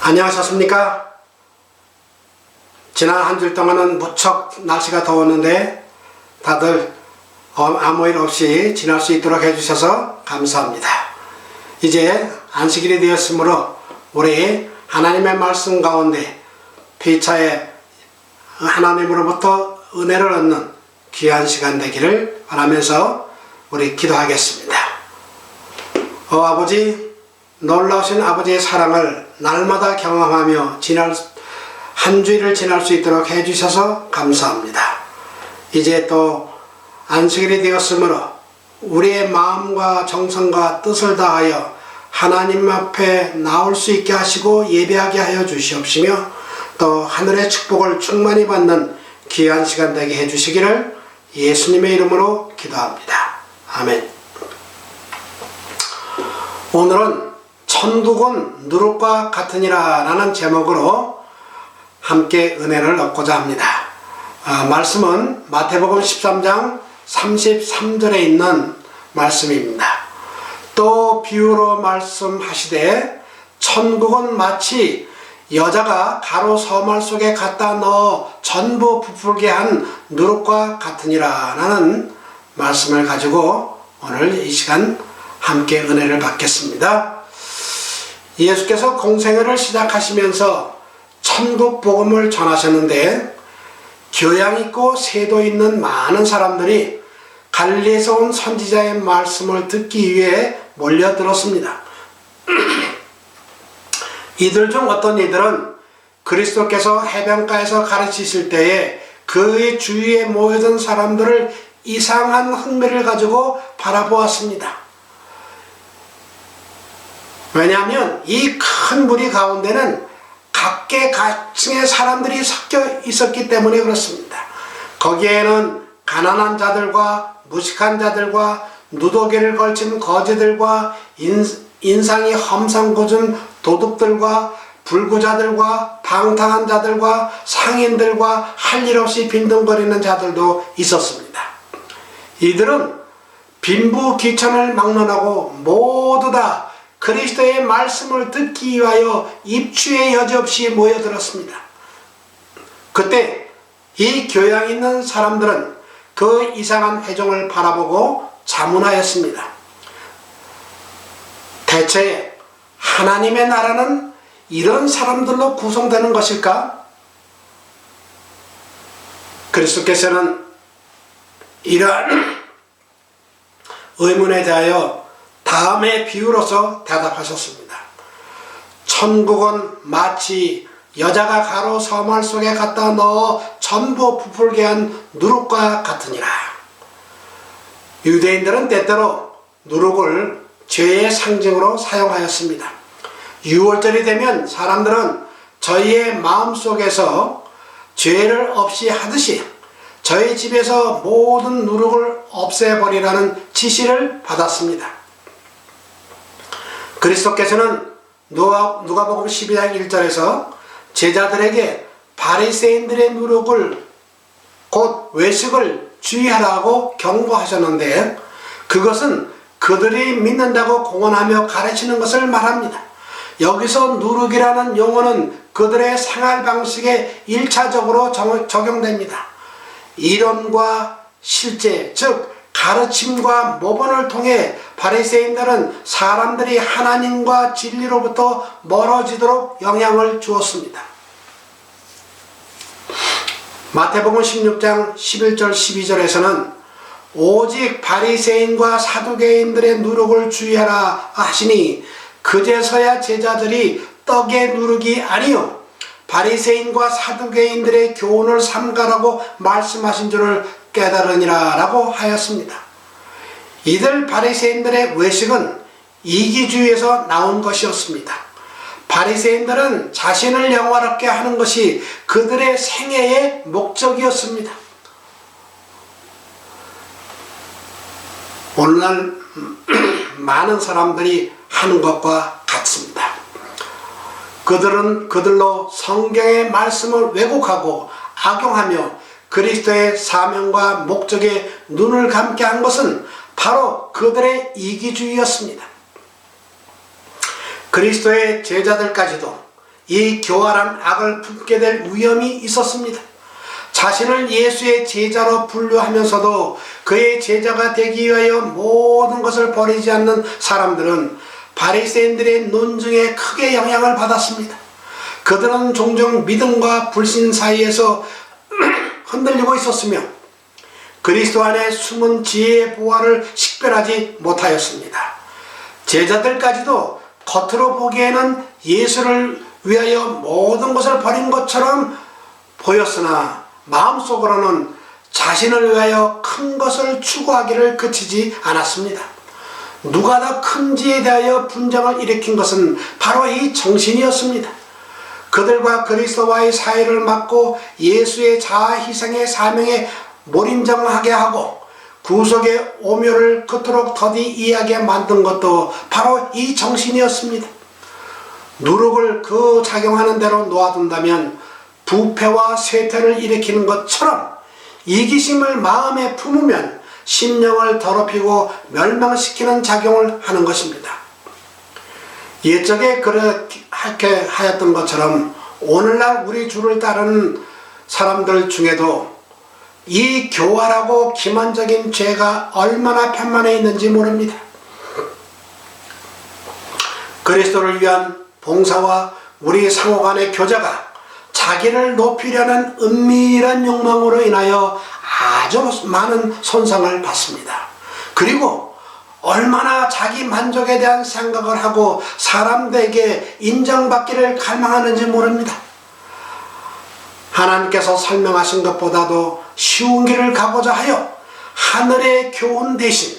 안녕하셨습니까? 지난 한 주일 동안은 무척 날씨가 더웠는데 다들 아무 일 없이 지날 수 있도록 해주셔서 감사합니다. 이제 안식일이 되었으므로 우리 하나님의 말씀 가운데 피차에 하나님으로부터 은혜를 얻는 귀한 시간 되기를 바라면서 우리 기도하겠습니다. 아버지, 놀라우신 아버지의 사랑을 날마다 경험하며 한 주일을 지날 수 있도록 해주셔서 감사합니다. 이제 또 안식일이 되었으므로 우리의 마음과 정성과 뜻을 다하여 하나님 앞에 나올 수 있게 하시고 예배하게 하여 주시옵시며 또 하늘의 축복을 충만히 받는 귀한 시간 되게 해주시기를 예수님의 이름으로 기도합니다. 아멘. 오늘은 천국은 누룩과 같으니라 라는 제목으로 함께 은혜를 얻고자 합니다. 말씀은 마태복음 13장 33절에 있는 말씀입니다. 또 비유로 말씀하시되 천국은 마치 여자가 가루 서말 속에 갖다 넣어 전부 부풀게 한 누룩과 같으니라 라는 말씀을 가지고 오늘 이 시간 함께 은혜를 받겠습니다. 예수께서 공생애를 시작하시면서 천국 복음을 전하셨는데 교양 있고 세도 있는 많은 사람들이 갈릴리에서 온 선지자의 말씀을 듣기 위해 몰려들었습니다. 이들 중 어떤 이들은 그리스도께서 해변가에서 가르치실 때에 그의 주위에 모여든 사람들을 이상한 흥미를 가지고 바라보았습니다. 왜냐하면 이 큰 무리 가운데는 각계각층의 사람들이 섞여 있었기 때문에 그렇습니다. 거기에는 가난한 자들과 무식한 자들과 누더기를 걸친 거지들과 인상이 험상궂은 도둑들과 불구자들과 방탕한 자들과 상인들과 할 일 없이 빈둥거리는 자들도 있었습니다. 이들은 빈부귀천을 막론하고 모두 다 그리스도의 말씀을 듣기 위하여 입추의 여지없이 모여들었습니다. 그때 이 교양 있는 사람들은 그 이상한 회종을 바라보고 자문하였습니다. 대체 하나님의 나라는 이런 사람들로 구성되는 것일까? 그리스도께서는 이러한 의문에 대하여 다음의 비유로서 대답하셨습니다. 천국은 마치 여자가 가루 서말 속에 갖다 넣어 전부 부풀게 한 누룩과 같으니라. 유대인들은 때때로 누룩을 죄의 상징으로 사용하였습니다. 6월절이 되면 사람들은 저희의 마음속에서 죄를 없이 하듯이 저희 집에서 모든 누룩을 없애버리라는 지시를 받았습니다. 그리스도께서는 누가복음 12장 1절에서 제자들에게 바리새인들의 누룩을 곧 외식을 주의하라고 경고하셨는데 그것은 그들이 믿는다고 공언하며 가르치는 것을 말합니다. 여기서 누룩이라는 용어는 그들의 생활 방식에 1차적으로 적용됩니다. 이론과 실제, 즉 가르침과 모본을 통해 바리새인들은 사람들이 하나님과 진리로부터 멀어지도록 영향을 주었습니다. 마태복음 16장 11절 12절에서는 오직 바리새인과 사두개인들의 누룩을 주의하라 하시니 그제서야 제자들이 떡의 누룩이 아니요 바리새인과 사두개인들의 교훈을 삼가라고 말씀하신 줄을 깨달으니라 라고 하였습니다. 이들 바리새인들의 외식은 이기주의에서 나온 것이었습니다. 바리새인들은 자신을 영화롭게 하는 것이 그들의 생애의 목적이었습니다. 오늘날 많은 사람들이 하는 것과 같습니다. 그들은 그들로 성경의 말씀을 왜곡하고 악용하며 그리스도의 사명과 목적에 눈을 감게 한 것은 바로 그들의 이기주의였습니다. 그리스도의 제자들까지도 이 교활한 악을 품게 될 위험이 있었습니다. 자신을 예수의 제자로 분류하면서도 그의 제자가 되기 위하여 모든 것을 버리지 않는 사람들은 바리새인들의 논증에 크게 영향을 받았습니다. 그들은 종종 믿음과 불신 사이에서 흔들리고 있었으며 그리스도 안에 숨은 지혜의 보화를 식별하지 못하였습니다. 제자들까지도 겉으로 보기에는 예수를 위하여 모든 것을 버린 것처럼 보였으나 마음속으로는 자신을 위하여 큰 것을 추구하기를 그치지 않았습니다. 누가 더 큰지에 대하여 분쟁을 일으킨 것은 바로 이 정신이었습니다. 그들과 그리스도와의 사이를 막고 예수의 자아 희생의 사명에 몰인정하게 하고 구속의 오묘를 그토록 더디 이해하게 만든 것도 바로 이 정신이었습니다. 누룩을 그 작용하는 대로 놓아둔다면 부패와 쇠퇴를 일으키는 것처럼 이기심을 마음에 품으면 심령을 더럽히고 멸망시키는 작용을 하는 것입니다. 옛적에 그렇게 하였던 것처럼 오늘날 우리 주를 따르는 사람들 중에도 이 교활하고 기만적인 죄가 얼마나 편만해 있는지 모릅니다. 그리스도를 위한 봉사와 우리 상호 간의 교제가 자기를 높이려는 은밀한 욕망으로 인하여 아주 많은 손상을 받습니다. 그리고 얼마나 자기 만족에 대한 생각을 하고 사람들에게 인정받기를 갈망하는지 모릅니다. 하나님께서 설명하신 것보다도 쉬운 길을 가고자 하여 하늘의 교훈 대신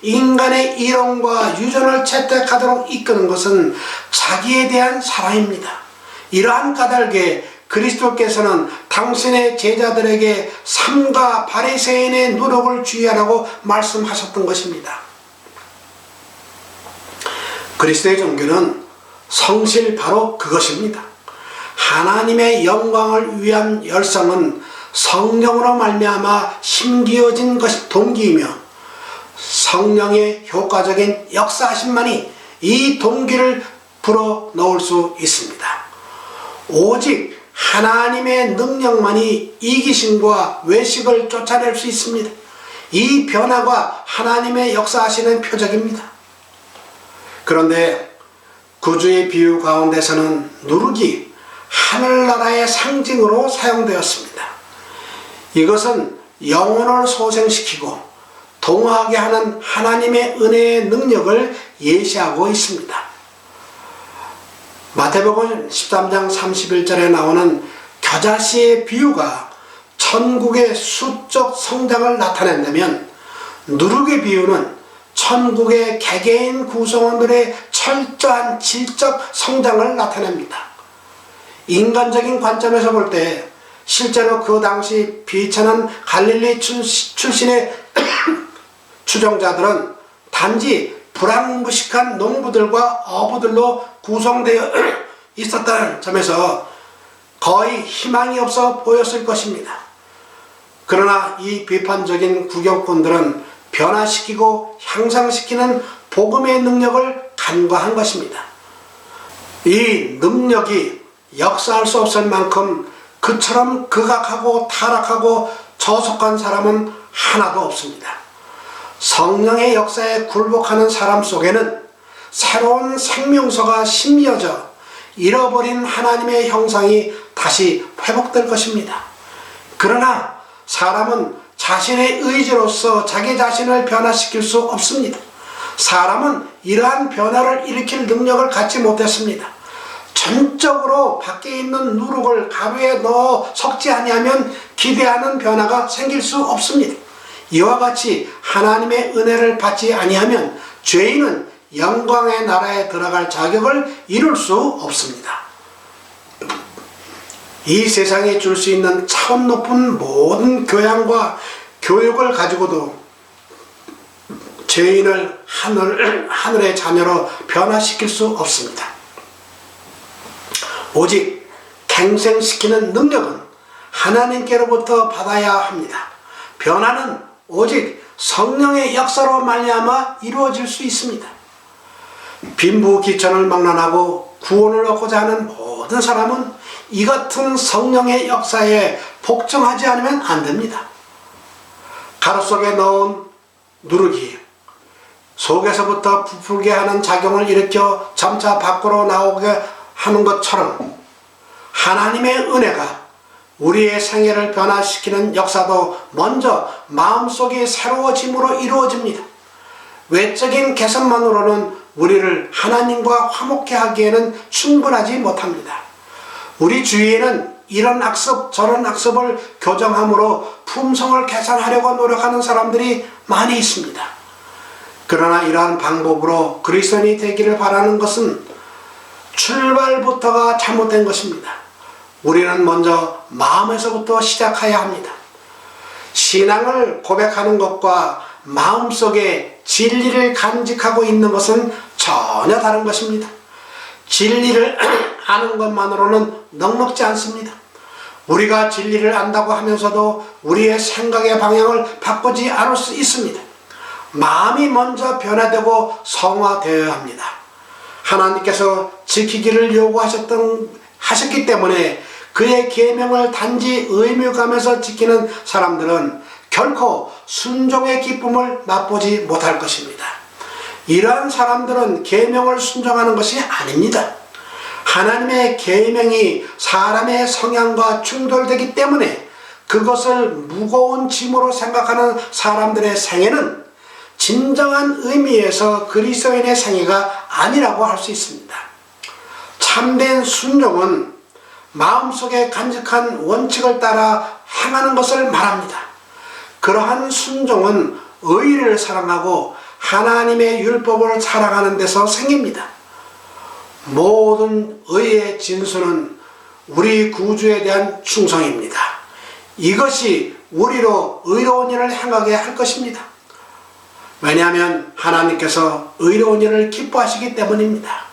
인간의 이론과 유전을 채택하도록 이끄는 것은 자기에 대한 사랑입니다. 이러한 까닭에 그리스도께서는 당신의 제자들에게 삼가 바리새인의 누룩을 주의하라고 말씀하셨던 것입니다. 그리스도의 종교는 성실 바로 그것입니다. 하나님의 영광을 위한 열성은 성령으로 말미암아 심기어진 것이 동기이며 성령의 효과적인 역사하심만이 이 동기를 불어넣을 수 있습니다. 오직 하나님의 능력만이 이기심과 외식을 쫓아낼 수 있습니다. 이 변화가 하나님의 역사하시는 표적입니다. 그런데 구주의 비유 가운데서는 누룩이 하늘나라의 상징으로 사용되었습니다. 이것은 영혼을 소생시키고 동하게 하는 하나님의 은혜의 능력을 예시하고 있습니다. 마태복음 13장 31절에 나오는 겨자씨의 비유가 천국의 수적 성장을 나타낸다면 누룩의 비유는 천국의 개개인 구성원들의 철저한 질적 성장을 나타냅니다. 인간적인 관점에서 볼 때 실제로 그 당시 비천한 갈릴리 출신의 추종자들은 단지 불황무식한 농부들과 어부들로 구성되어 있었다는 점에서 거의 희망이 없어 보였을 것입니다. 그러나 이 비판적인 구경꾼들은 변화시키고 향상시키는 복음의 능력을 간과한 것입니다. 이 능력이 역사할 수 없을 만큼 그처럼 극악하고 타락하고 저속한 사람은 하나도 없습니다. 성령의 역사에 굴복하는 사람 속에는 새로운 생명서가 심겨져 잃어버린 하나님의 형상이 다시 회복될 것입니다. 그러나 사람은 자신의 의지로서 자기 자신을 변화시킬 수 없습니다. 사람은 이러한 변화를 일으킬 능력을 갖지 못했습니다. 전적으로 밖에 있는 누룩을 가루에 넣어 섞지 아니하면 기대하는 변화가 생길 수 없습니다. 이와 같이 하나님의 은혜를 받지 아니하면 죄인은 영광의 나라에 들어갈 자격을 이룰 수 없습니다. 이 세상에 줄 수 있는 차원 높은 모든 교양과 교육을 가지고도 죄인을 하늘의 자녀로 변화시킬 수 없습니다. 오직 갱생시키는 능력은 하나님께로부터 받아야 합니다. 변화는 오직 성령의 역사로 말미암아 이루어질 수 있습니다. 빈부귀천을 막론하고 구원을 얻고자 하는 모든 모든 사람은 이 같은 성령의 역사에 복종하지 않으면 안 됩니다. 가루 속에 넣은 누룩이 속에서부터 부풀게 하는 작용을 일으켜 점차 밖으로 나오게 하는 것처럼 하나님의 은혜가 우리의 생애를 변화시키는 역사도 먼저 마음속이 새로워짐으로 이루어집니다. 외적인 개선만으로는 우리를 하나님과 화목케 하기에는 충분하지 못합니다. 우리 주위에는 이런 악습 저런 악습을 교정함으로 품성을 개선하려고 노력하는 사람들이 많이 있습니다. 그러나 이러한 방법으로 그리스도인이 되기를 바라는 것은 출발부터가 잘못된 것입니다. 우리는 먼저 마음에서부터 시작해야 합니다. 신앙을 고백하는 것과 마음속에 진리를 간직하고 있는 것은 전혀 다른 것입니다. 진리를 아는 것만으로는 넉넉지 않습니다. 우리가 진리를 안다고 하면서도 우리의 생각의 방향을 바꾸지 않을 수 있습니다. 마음이 먼저 변화되고 성화되어야 합니다. 하나님께서 지키기를 하셨기 때문에 그의 계명을 단지 의무감에서 지키는 사람들은 결코 순종의 기쁨을 맛보지 못할 것입니다. 이러한 사람들은 계명을 순종하는 것이 아닙니다. 하나님의 계명이 사람의 성향과 충돌되기 때문에 그것을 무거운 짐으로 생각하는 사람들의 생애는 진정한 의미에서 그리스도인의 생애가 아니라고 할 수 있습니다. 참된 순종은 마음속에 간직한 원칙을 따라 행하는 것을 말합니다. 그러한 순종은 의를 사랑하고 하나님의 율법을 사랑하는 데서 생깁니다. 모든 의의 진수는 우리 구주에 대한 충성입니다. 이것이 우리로 의로운 일을 행하게 할 것입니다. 왜냐하면 하나님께서 의로운 일을 기뻐하시기 때문입니다.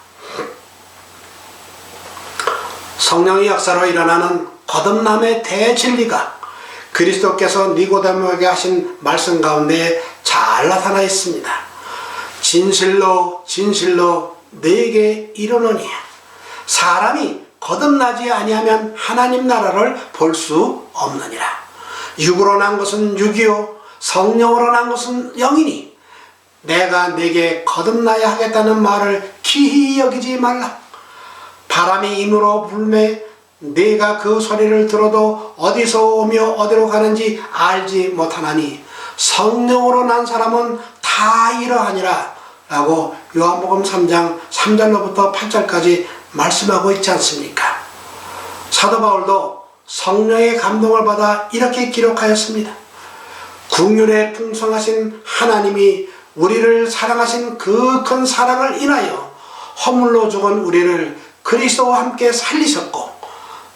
성령의 역사로 일어나는 거듭남의 대진리가 그리스도께서 니고데모에게 하신 말씀 가운데 잘 나타나 있습니다. 진실로 진실로 너에게 이르노니 사람이 거듭나지 아니하면 하나님 나라를 볼 수 없느니라. 육으로 난 것은 육이요 성령으로 난 것은 영이니 내가 네게 거듭나야 하겠다는 말을 기히 여기지 말라. 바람이 임으로 불매 네가 그 소리를 들어도 어디서 오며 어디로 가는지 알지 못하나니 성령으로 난 사람은 다 이러하니라 라고 요한복음 3장 3절로부터 8절까지 말씀하고 있지 않습니까? 사도 바울도 성령의 감동을 받아 이렇게 기록하였습니다. 긍휼에 풍성하신 하나님이 우리를 사랑하신 그 큰 사랑을 인하여 허물로 죽은 우리를 그리스도와 함께 살리셨고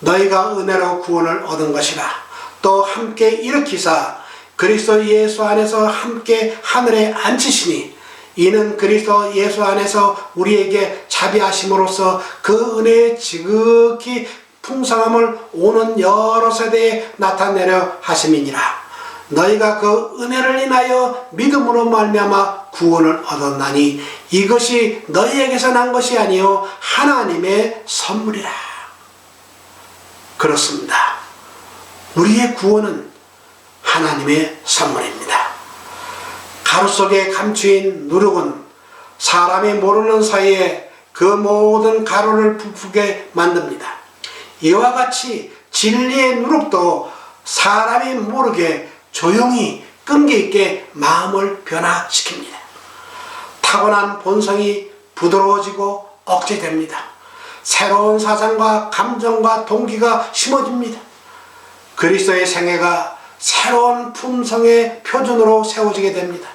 너희가 은혜로 구원을 얻은 것이라. 또 함께 일으키사 그리스도 예수 안에서 함께 하늘에 앉히시니 이는 그리스도 예수 안에서 우리에게 자비하심으로써 그 은혜의 지극히 풍성함을 오는 여러 세대에 나타내려 하심이니라. 너희가 그 은혜를 인하여 믿음으로 말미암아 구원을 얻었나니 이것이 너희에게서 난 것이 아니요 하나님의 선물이라. 그렇습니다. 우리의 구원은 하나님의 선물입니다. 가루 속에 감추인 누룩은 사람이 모르는 사이에 그 모든 가루를 부풀게 만듭니다. 이와 같이 진리의 누룩도 사람이 모르게 조용히 끈기 있게 마음을 변화시킵니다. 타고난 본성이 부드러워지고 억제됩니다. 새로운 사상과 감정과 동기가 심어집니다. 그리스도의 생애가 새로운 품성의 표준으로 세워지게 됩니다.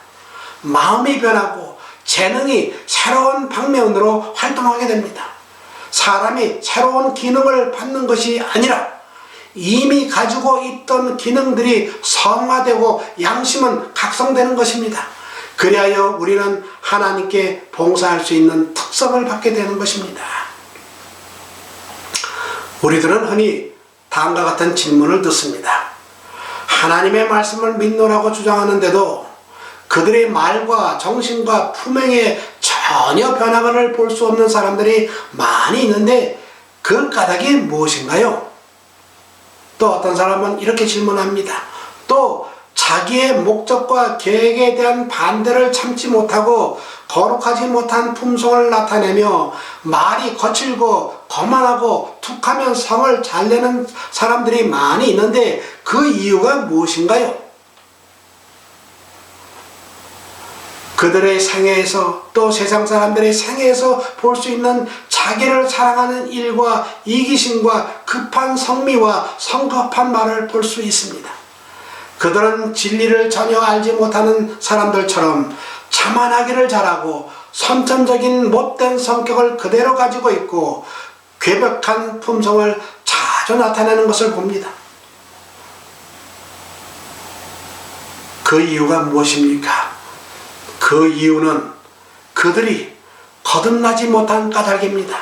마음이 변하고 재능이 새로운 방면으로 활동하게 됩니다. 사람이 새로운 기능을 받는 것이 아니라 이미 가지고 있던 기능들이 성화되고 양심은 각성되는 것입니다. 그리하여 우리는 하나님께 봉사할 수 있는 특성을 받게 되는 것입니다. 우리들은 흔히 다음과 같은 질문을 듣습니다. 하나님의 말씀을 믿노라고 주장하는데도 그들의 말과 정신과 품행에 전혀 변화를 볼 수 없는 사람들이 많이 있는데 그 까닭이 무엇인가요? 또 어떤 사람은 이렇게 질문합니다. 또 자기의 목적과 계획에 대한 반대를 참지 못하고 거룩하지 못한 품성을 나타내며 말이 거칠고 거만하고 툭하면 성을 잘 내는 사람들이 많이 있는데 그 이유가 무엇인가요? 그들의 생애에서 또 세상 사람들의 생애에서 볼 수 있는 자기를 사랑하는 일과 이기심과 급한 성미와 성급한 말을 볼 수 있습니다. 그들은 진리를 전혀 알지 못하는 사람들처럼 자만하기를 잘하고 선천적인 못된 성격을 그대로 가지고 있고 괴벽한 품성을 자주 나타내는 것을 봅니다. 그 이유가 무엇입니까? 그 이유는 그들이 거듭나지 못한 까닭입니다.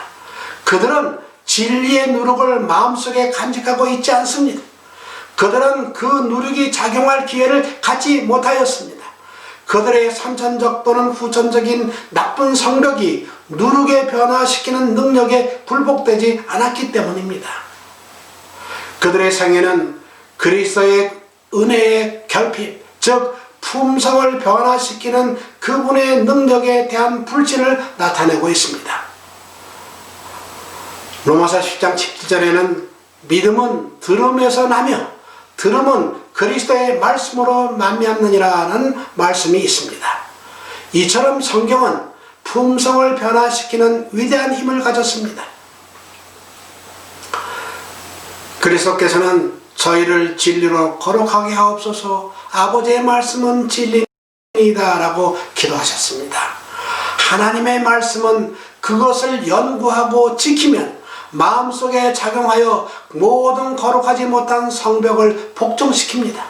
그들은 진리의 누룩을 마음속에 간직하고 있지 않습니다. 그들은 그 누룩이 작용할 기회를 갖지 못하였습니다. 그들의 선천적 또는 후천적인 나쁜 성격이 누룩에 변화시키는 능력에 굴복되지 않았기 때문입니다. 그들의 생애는 그리스도의 은혜의 결핍, 즉 품성을 변화시키는 그분의 능력에 대한 불신을 나타내고 있습니다. 로마서 10장 17절에는 믿음은 들음에서 나며 들음은 그리스도의 말씀으로 말미암느니라는 말씀이 있습니다. 이처럼 성경은 품성을 변화시키는 위대한 힘을 가졌습니다. 그리스도께서는 저희를 진리로 거룩하게 하옵소서, 아버지의 말씀은 진리이다 라고 기도하셨습니다. 하나님의 말씀은 그것을 연구하고 지키면 마음속에 작용하여 모든 거룩하지 못한 성벽을 복종시킵니다.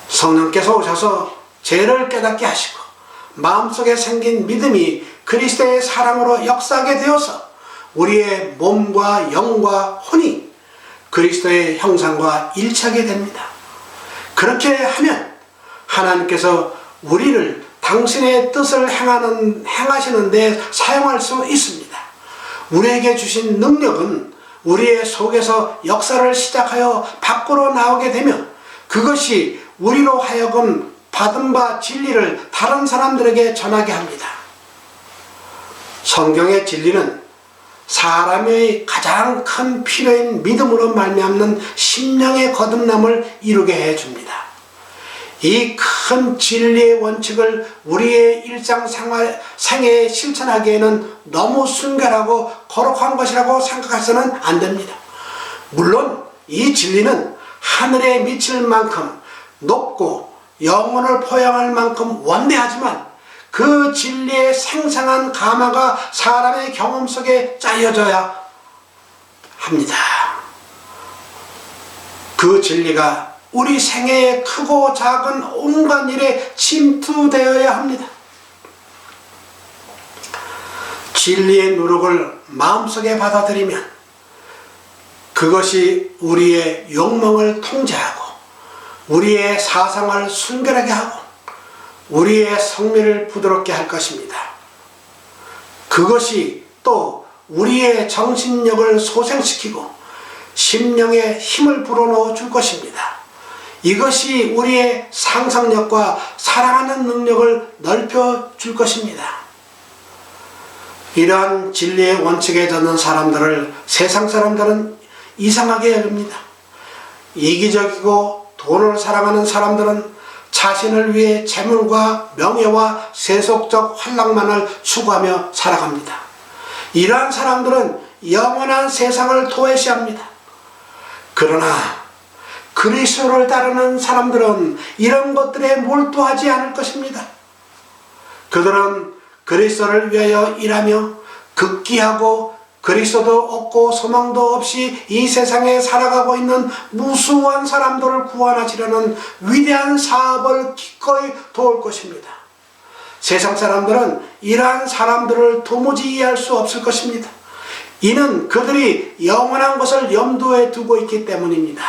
성령께서 오셔서 죄를 깨닫게 하시고 마음속에 생긴 믿음이 그리스도의 사랑으로 역사하게 되어서 우리의 몸과 영과 혼이 그리스도의 형상과 일치하게 됩니다. 그렇게 하면 하나님께서 우리를 당신의 뜻을 행하시는 데 사용할 수 있습니다. 우리에게 주신 능력은 우리의 속에서 역사를 시작하여 밖으로 나오게 되며 그것이 우리로 하여금 받은 바 진리를 다른 사람들에게 전하게 합니다. 성경의 진리는 사람의 가장 큰 필요인 믿음으로 말미암는 심령의 거듭남을 이루게 해줍니다. 이 큰 진리의 원칙을 우리의 일상생활 생애에 실천하기에는 너무 순결하고 거룩한 것이라고 생각해서는 안 됩니다. 물론 이 진리는 하늘에 미칠 만큼 높고 영혼을 포용할 만큼 원대하지만 그 진리의 생생한 감화가 사람의 경험 속에 짜여져야 합니다. 그 진리가 우리 생애의 크고 작은 온갖 일에 침투되어야 합니다. 진리의 누룩을 마음속에 받아들이면 그것이 우리의 욕망을 통제하고 우리의 사상을 순결하게 하고 우리의 성미를 부드럽게 할 것입니다. 그것이 또 우리의 정신력을 소생시키고 심령에 힘을 불어넣어 줄 것입니다. 이것이 우리의 상상력과 사랑하는 능력을 넓혀 줄 것입니다. 이러한 진리의 원칙에 젖는 사람들을 세상 사람들은 이상하게 여깁니다. 이기적이고 돈을 사랑하는 사람들은 자신을 위해 재물과 명예와 세속적 환락만을 추구하며 살아갑니다. 이러한 사람들은 영원한 세상을 도외시합니다. 그러나 그리스도를 따르는 사람들은 이런 것들에 몰두하지 않을 것입니다. 그들은 그리스도를 위하여 일하며 극기하고 그리스도도 없고 소망도 없이 이 세상에 살아가고 있는 무수한 사람들을 구원하시려는 위대한 사업을 기꺼이 도울 것입니다. 세상 사람들은 이러한 사람들을 도무지 이해할 수 없을 것입니다. 이는 그들이 영원한 것을 염두에 두고 있기 때문입니다.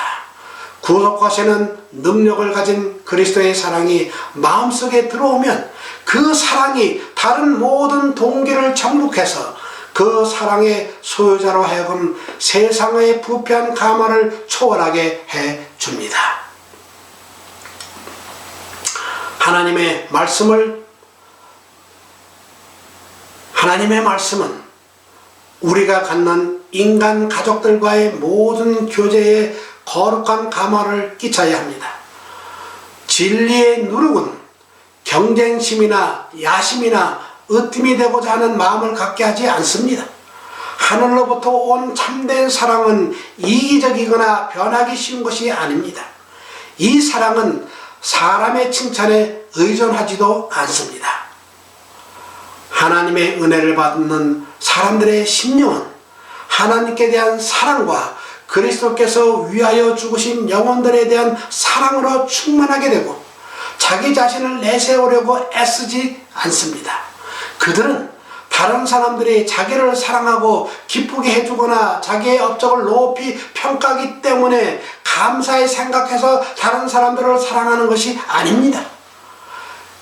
구속하시는 능력을 가진 그리스도의 사랑이 마음속에 들어오면 그 사랑이 다른 모든 동기를 정복해서 그 그 사랑의 소유자로 하여금 세상의 부패한 가망을 초월하게 해 줍니다. 하나님의 말씀은 우리가 갖는 인간 가족들과의 모든 교제에 거룩한 감화를 끼쳐야 합니다. 진리의 누룩은 경쟁심이나 야심이나 으뜸이 되고자 하는 마음을 갖게 하지 않습니다. 하늘로부터 온 참된 사랑은 이기적이거나 변하기 쉬운 것이 아닙니다. 이 사랑은 사람의 칭찬에 의존하지도 않습니다. 하나님의 은혜를 받는 사람들의 심령은 하나님께 대한 사랑과 그리스도께서 위하여 죽으신 영혼들에 대한 사랑으로 충만하게 되고 자기 자신을 내세우려고 애쓰지 않습니다. 그들은 다른 사람들이 자기를 사랑하고 기쁘게 해주거나 자기의 업적을 높이 평가하기 때문에 감사히 생각해서 다른 사람들을 사랑하는 것이 아닙니다.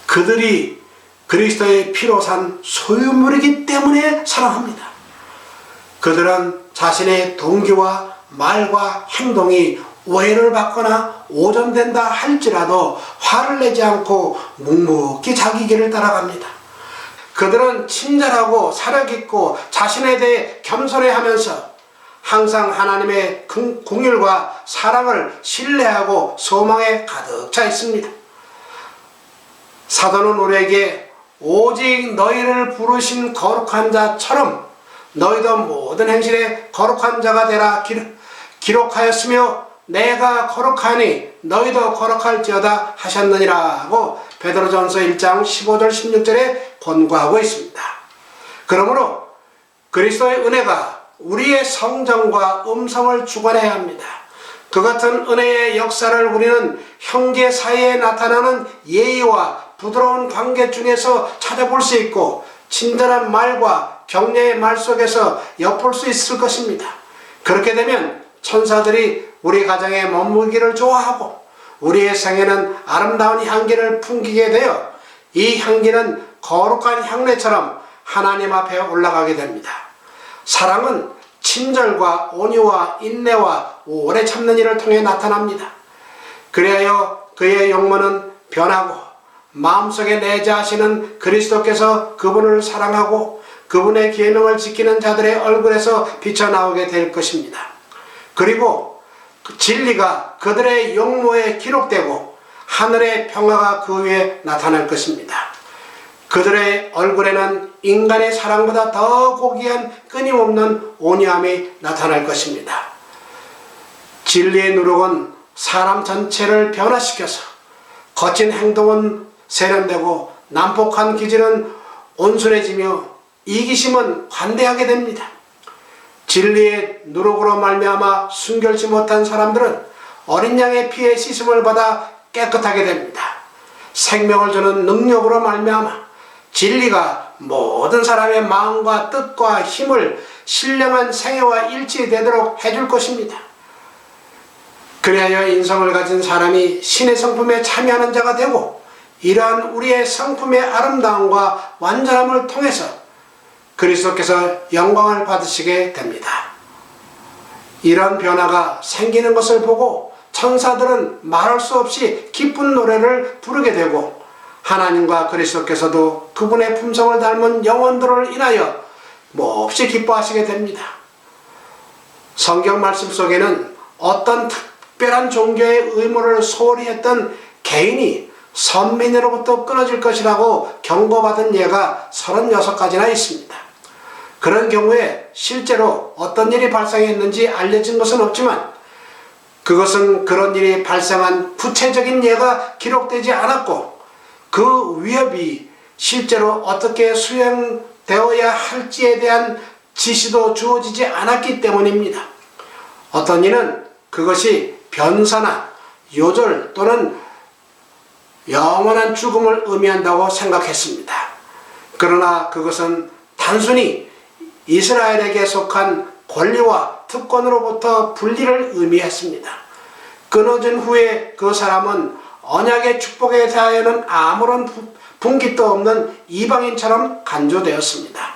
그들이 그리스도의 피로 산 소유물이기 때문에 사랑합니다. 그들은 자신의 동기와 말과 행동이 오해를 받거나 오전된다 할지라도 화를 내지 않고 묵묵히 자기 길을 따라갑니다. 그들은 친절하고 사려깊고 자신에 대해 겸손해하면서 항상 하나님의 긍휼과 사랑을 신뢰하고 소망에 가득 차 있습니다. 사도는 우리에게 오직 너희를 부르신 거룩한 자처럼 너희도 모든 행실에 거룩한 자가 되라 기록하였으며 내가 거룩하니 너희도 거룩할지어다 하셨느니라고 베드로전서 1장 15절 16절에 권고하고 있습니다. 그러므로 그리스도의 은혜가 우리의 성정과 음성을 주관해야 합니다. 그 같은 은혜의 역사를 우리는 형제 사이에 나타나는 예의와 부드러운 관계 중에서 찾아볼 수 있고 친절한 말과 격려의 말 속에서 엿볼 수 있을 것입니다. 그렇게 되면 천사들이 우리 가정에 머물기를 좋아하고 우리의 생에는 아름다운 향기를 풍기게 되어 이 향기는 거룩한 향례처럼 하나님 앞에 올라가게 됩니다. 사랑은 친절과 온유와 인내와 오래 참는 일을 통해 나타납니다. 그리하여 그의 용모는 변하고 마음속에 내재하시는 그리스도께서 그분을 사랑하고 그분의 계명을 지키는 자들의 얼굴에서 비쳐나오게 될 것입니다. 그리고 진리가 그들의 용모에 기록되고 하늘의 평화가 그 위에 나타날 것입니다. 그들의 얼굴에는 인간의 사랑보다 더 고귀한 끊임없는 온유함이 나타날 것입니다. 진리의 누룩은 사람 전체를 변화시켜서 거친 행동은 세련되고 난폭한 기질은 온순해지며 이기심은 관대하게 됩니다. 진리의 누룩으로 말미암아 순결치 못한 사람들은 어린 양의 피에 씻음을 받아 깨끗하게 됩니다. 생명을 주는 능력으로 말미암아 진리가 모든 사람의 마음과 뜻과 힘을 신령한 생애와 일치되도록 해줄 것입니다. 그리하여 인성을 가진 사람이 신의 성품에 참여하는 자가 되고 이러한 우리의 성품의 아름다움과 완전함을 통해서 그리스도께서 영광을 받으시게 됩니다. 이런 변화가 생기는 것을 보고 천사들은 말할 수 없이 기쁜 노래를 부르게 되고 하나님과 그리스도께서도 그분의 품성을 닮은 영혼들을 인하여 몹시 기뻐하시게 됩니다. 성경 말씀 속에는 어떤 특별한 종교의 의무를 소홀히 했던 개인이 선민으로부터 끊어질 것이라고 경고받은 예가 36가지나 있습니다. 그런 경우에 실제로 어떤 일이 발생했는지 알려진 것은 없지만 그것은 그런 일이 발생한 구체적인 예가 기록되지 않았고 그 위협이 실제로 어떻게 수행되어야 할지에 대한 지시도 주어지지 않았기 때문입니다. 어떤 이는 그것이 변사나 요절 또는 영원한 죽음을 의미한다고 생각했습니다. 그러나 그것은 단순히 이스라엘에게 속한 권리와 특권으로부터 분리를 의미했습니다. 끊어진 후에 그 사람은 언약의 축복에 대하여는 아무런 분깃도 없는 이방인처럼 간주되었습니다.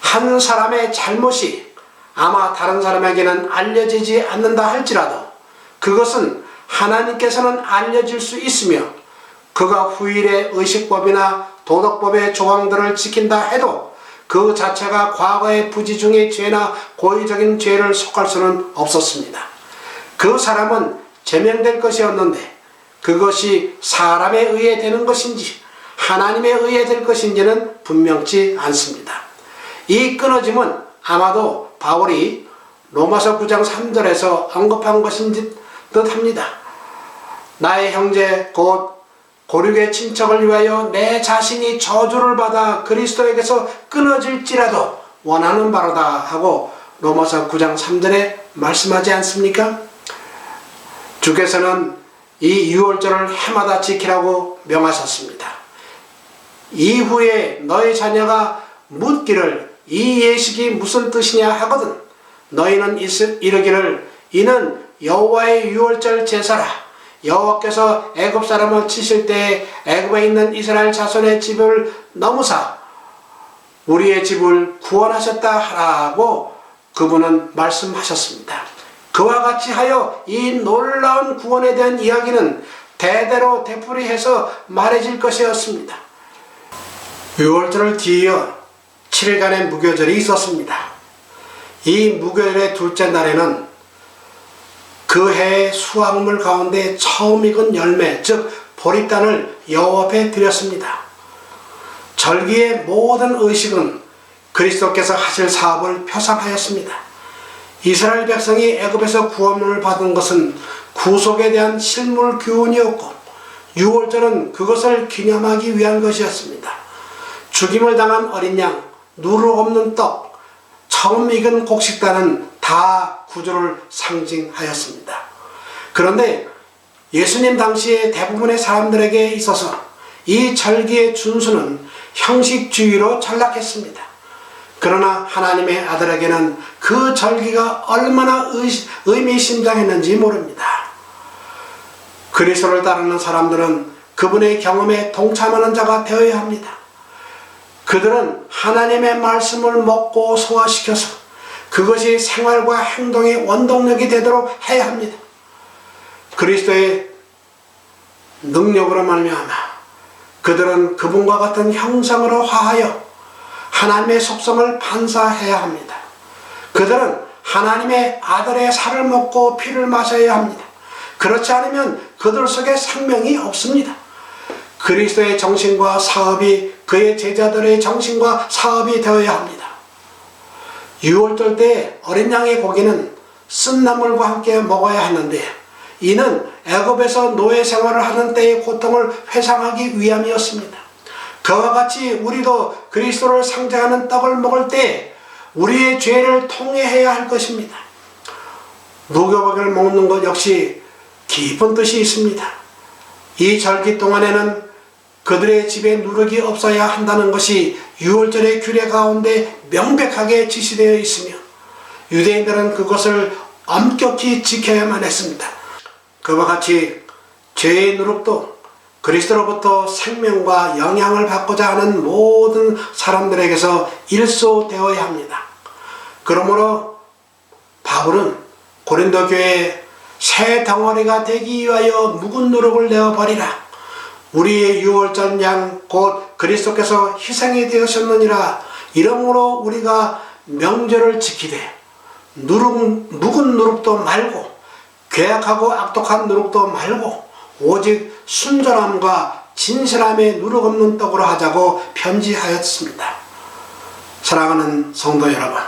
한 사람의 잘못이 아마 다른 사람에게는 알려지지 않는다 할지라도 그것은 하나님께서는 알려질 수 있으며 그가 후일의 의식법이나 도덕법의 조항들을 지킨다 해도 그 자체가 과거의 부지 중의 죄나 고의적인 죄를 속할 수는 없었습니다. 그 사람은 제명될 것이었는데 그것이 사람에 의해 되는 것인지 하나님에 의해 될 것인지는 분명치 않습니다. 이 끊어짐은 아마도 바울이 로마서 9장 3절에서 언급한 것인 듯 합니다. 나의 형제 곧 고륙의 친척을 위하여 내 자신이 저주를 받아 그리스도에게서 끊어질지라도 원하는 바로다 하고 로마서 9장 3절에 말씀하지 않습니까? 주께서는 이 유월절을 해마다 지키라고 명하셨습니다. 이후에 너희 자녀가 묻기를 이 예식이 무슨 뜻이냐 하거든 너희는 이르기를 이는 여호와의 유월절 제사라. 여호와께서 애굽 사람을 치실 때에 애굽에 있는 이스라엘 자손의 집을 넘으사 우리의 집을 구원하셨다 하라고 그분은 말씀하셨습니다. 그와 같이 하여 이 놀라운 구원에 대한 이야기는 대대로 되풀이해서 말해질 것이었습니다. 유월절을 뒤이어 7일간의 무교절이 있었습니다. 이 무교절의 둘째 날에는 그 해의 수확물 가운데 처음 익은 열매, 즉 보리단을 여호와 앞에 드렸습니다. 절기의 모든 의식은 그리스도께서 하실 사업을 표상하였습니다. 이스라엘 백성이 애굽에서 구원을 받은 것은 구속에 대한 실물 교훈이었고 유월절은 그것을 기념하기 위한 것이었습니다. 죽임을 당한 어린 양, 누룩 없는 떡, 처음 익은 곡식단은 다 구주를 상징하였습니다. 그런데 예수님 당시의 대부분의 사람들에게 있어서 이 절기의 준수는 형식주의로 전락했습니다. 그러나 하나님의 아들에게는 그 절기가 얼마나 의미심장했는지 모릅니다. 그리스도를 따르는 사람들은 그분의 경험에 동참하는 자가 되어야 합니다. 그들은 하나님의 말씀을 먹고 소화시켜서 그것이 생활과 행동의 원동력이 되도록 해야 합니다. 그리스도의 능력으로 말미암아 그들은 그분과 같은 형상으로 화하여 하나님의 속성을 반사해야 합니다. 그들은 하나님의 아들의 살을 먹고 피를 마셔야 합니다. 그렇지 않으면 그들 속에 생명이 없습니다. 그리스도의 정신과 사업이 그의 제자들의 정신과 사업이 되어야 합니다. 유월절 때 어린 양의 고기는 쓴 나물과 함께 먹어야 하는데 이는 애굽에서 노예 생활을 하는 때의 고통을 회상하기 위함이었습니다. 그와 같이 우리도 그리스도를 상징하는 떡을 먹을 때 우리의 죄를 통회해야 할 것입니다. 무교복을 먹는 것 역시 깊은 뜻이 있습니다. 이 절기 동안에는 그들의 집에 누룩이 없어야 한다는 것이 유월절의 규례 가운데 명백하게 지시되어 있으며 유대인들은 그것을 엄격히 지켜야만 했습니다. 그와 같이 죄의 누룩도 그리스도로부터 생명과 영향을 받고자 하는 모든 사람들에게서 일소되어야 합니다. 그러므로 바울은 고린도 교회에 새 덩어리가 되기 위하여 묵은 누룩을 내어버리라. 우리의 유월절 양 곧 그리스도께서 희생이 되셨느니라. 이러므로 우리가 명절을 지키되 묵은 누룩도 말고 괴악하고 악독한 누룩도 말고 오직 순전함과 진실함의 누룩 없는 떡으로 하자고 편지하였습니다. 사랑하는 성도 여러분,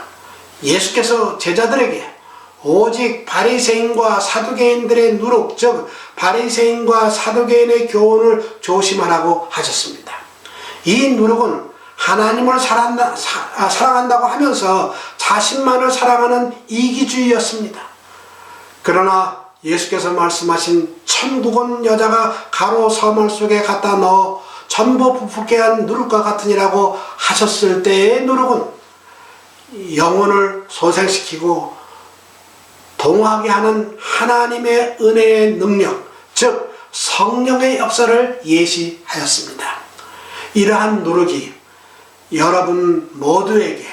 예수께서 제자들에게 오직 바리새인과 사두개인들의 누룩, 즉 바리새인과 사두개인의 교훈을 조심하라고 하셨습니다. 이 누룩은 하나님을 사랑한다고 하면서 자신만을 사랑하는 이기주의였습니다. 그러나 예수께서 말씀하신 천국은 여자가 가로 서말 속에 갖다 넣어 전부 부풀게 한 누룩과 같으니라고 하셨을 때의 누룩은 영혼을 소생시키고 동하게 하는 하나님의 은혜의 능력, 즉 성령의 역사를 예시하였습니다. 이러한 누룩이 여러분 모두에게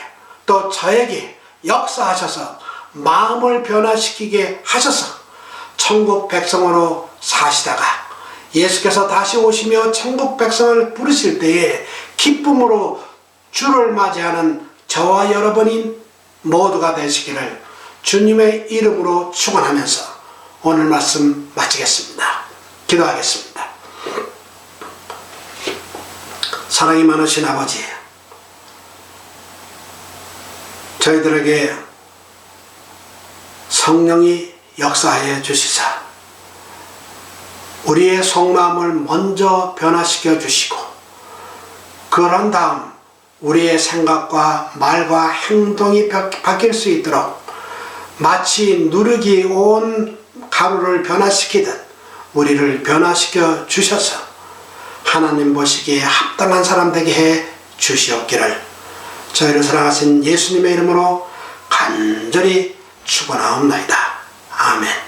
또 저에게 역사하셔서 마음을 변화시키게 하셔서 천국 백성으로 사시다가 예수께서 다시 오시며 천국 백성을 부르실 때에 기쁨으로 주를 맞이하는 저와 여러분이 모두가 되시기를 주님의 이름으로 축원하면서 오늘 말씀 마치겠습니다. 기도하겠습니다. 사랑이 많으신 아버지, 저희들에게 성령이 역사하여 주시사 우리의 속마음을 먼저 변화시켜 주시고 그런 다음 우리의 생각과 말과 행동이 바뀔 수 있도록 마치 누르기 온 가루를 변화시키듯 우리를 변화시켜 주셔서 하나님 보시기에 합당한 사람 되게 해 주시옵기를 저희를 사랑하신 예수님의 이름으로 간절히 축원하옵나이다. 아멘.